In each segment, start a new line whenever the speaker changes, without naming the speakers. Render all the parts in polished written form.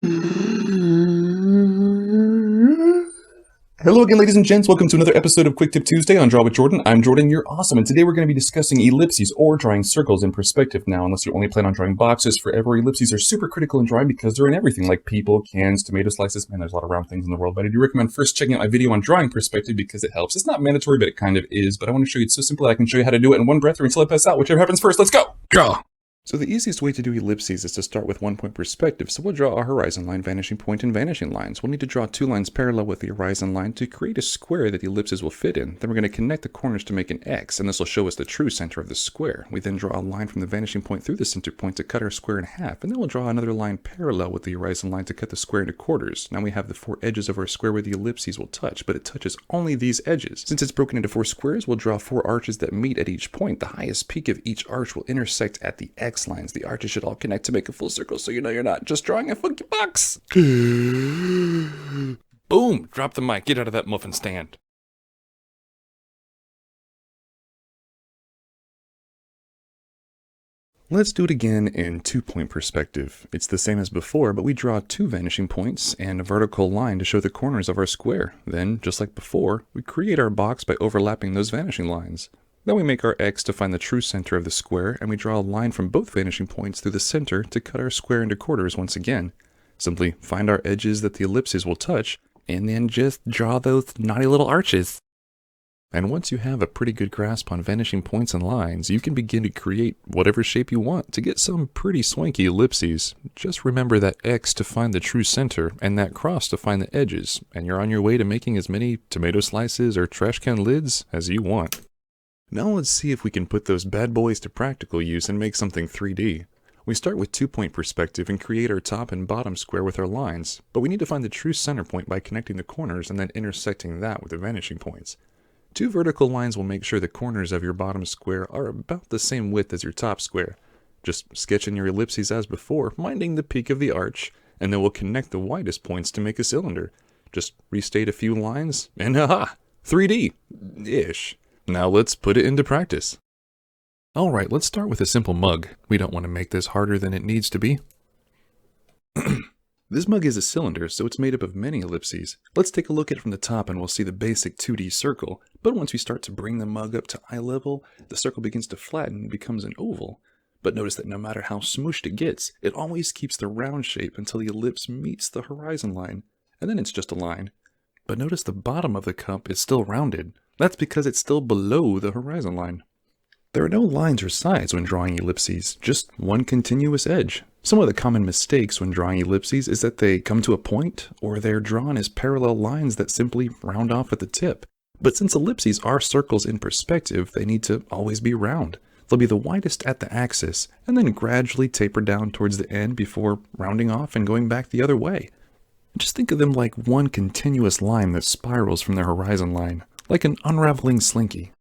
Hello again, ladies and gents. Welcome to another episode of Quick Tip Tuesday on Draw with Jordan. I'm Jordan, you're awesome, and today we're going to be discussing ellipses, or drawing circles in perspective. Now, unless you only plan on drawing boxes forever, ellipses are super critical in drawing because they're in everything, like people, cans, tomato slices. Man, there's a lot of round things in the world, but I do recommend first checking out my video on drawing perspective because it helps. It's not mandatory, but it kind of is, but I want to show you it's so simple I can show you how to do it in one breath or until I pass out. Whichever happens first, let's go! Draw! So the easiest way to do ellipses is to start with 1-point perspective. So we'll draw our horizon line, vanishing point, and vanishing lines. We'll need to draw 2 lines parallel with the horizon line to create a square that the ellipses will fit in. Then we're going to connect the corners to make an X, and this will show us the true center of the square. We then draw a line from the vanishing point through the center point to cut our square in half, and then we'll draw another line parallel with the horizon line to cut the square into quarters. Now we have the 4 edges of our square where the ellipses will touch, but it touches only these edges. Since it's broken into 4 squares, we'll draw 4 arches that meet at each point. The highest peak of each arch will intersect at the X lines. The arches should all connect to make a full circle, so you know you're not just drawing a funky box. Boom! Drop the mic. Get out of that muffin stand. Let's do it again in 2-point perspective. It's the same as before, but we draw 2 vanishing points and a vertical line to show the corners of our square. Then, just like before, we create our box by overlapping those vanishing lines. Then we make our X to find the true center of the square, and we draw a line from both vanishing points through the center to cut our square into quarters once again. Simply find our edges that the ellipses will touch, and then just draw those naughty little arches. And once you have a pretty good grasp on vanishing points and lines, you can begin to create whatever shape you want to get some pretty swanky ellipses. Just remember that X to find the true center, and that cross to find the edges, and you're on your way to making as many tomato slices or trash can lids as you want. Now let's see if we can put those bad boys to practical use and make something 3D. We start with 2-point perspective and create our top and bottom square with our lines, but we need to find the true center point by connecting the corners and then intersecting that with the vanishing points. 2 vertical lines will make sure the corners of your bottom square are about the same width as your top square. Just sketch in your ellipses as before, minding the peak of the arch, and then we'll connect the widest points to make a cylinder. Just restate a few lines, and haha! 3D-ish. Now let's put it into practice. Alright, let's start with a simple mug. We don't want to make this harder than it needs to be. This mug is a cylinder, so it's made up of many ellipses. Let's take a look at it from the top and we'll see the basic 2D circle. But once we start to bring the mug up to eye level, the circle begins to flatten and becomes an oval. But notice that no matter how smooshed it gets, it always keeps the round shape until the ellipse meets the horizon line. And then it's just a line. But notice the bottom of the cup is still rounded. That's because it's still below the horizon line. There are no lines or sides when drawing ellipses, just one continuous edge. Some of the common mistakes when drawing ellipses is that they come to a point, or they're drawn as parallel lines that simply round off at the tip. But since ellipses are circles in perspective, they need to always be round. They'll be the widest at the axis, and then gradually taper down towards the end before rounding off and going back the other way. Just think of them like one continuous line that spirals from their horizon line, like an unraveling slinky.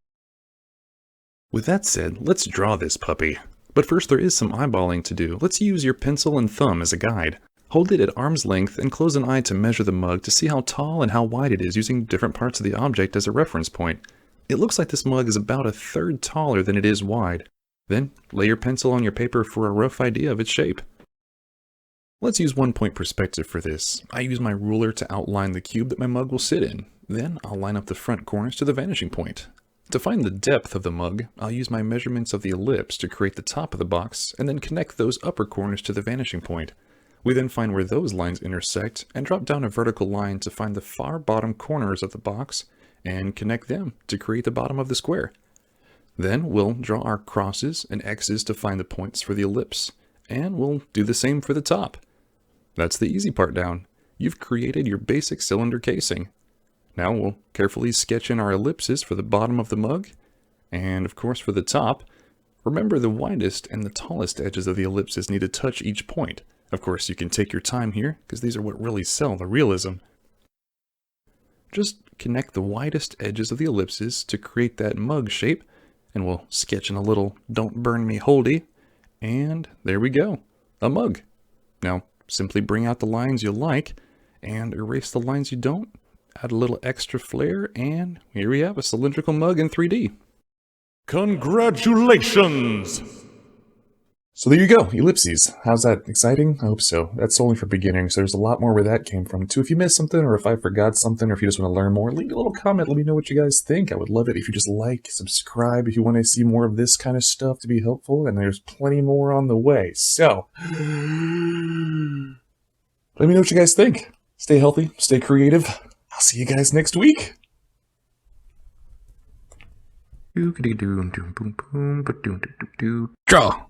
With that said, let's draw this puppy. But first there is some eyeballing to do. Let's use your pencil and thumb as a guide. Hold it at arm's length and close an eye to measure the mug to see how tall and how wide it is using different parts of the object as a reference point. It looks like this mug is about 1/3 taller than it is wide. Then lay your pencil on your paper for a rough idea of its shape. Let's use 1-point perspective for this. I use my ruler to outline the cube that my mug will sit in. Then I'll line up the front corners to the vanishing point. To find the depth of the mug, I'll use my measurements of the ellipse to create the top of the box and then connect those upper corners to the vanishing point. We then find where those lines intersect and drop down a vertical line to find the far bottom corners of the box and connect them to create the bottom of the square. Then we'll draw our crosses and X's to find the points for the ellipse, and we'll do the same for the top. That's the easy part down. You've created your basic cylinder casing. Now we'll carefully sketch in our ellipses for the bottom of the mug, and of course for the top. Remember, the widest and the tallest edges of the ellipses need to touch each point. Of course, you can take your time here, because these are what really sell the realism. Just connect the widest edges of the ellipses to create that mug shape, and we'll sketch in a little "don't burn me" holdy, and there we go, a mug. Now, simply bring out the lines you like, and erase the lines you don't. Add a little extra flair, and here we have a cylindrical mug in 3D.
Congratulations!
So there you go, ellipses. How's that? Exciting? I hope so. That's only for beginners, so there's a lot more where that came from too. If you missed something, or if I forgot something, or if you just want to learn more, leave a little comment. Let me know what you guys think. I would love it if you just like, subscribe, if you want to see more of this kind of stuff to be helpful, and there's plenty more on the way. So, let me know what you guys think. Stay healthy, stay creative. I'll see you guys next week. Draw.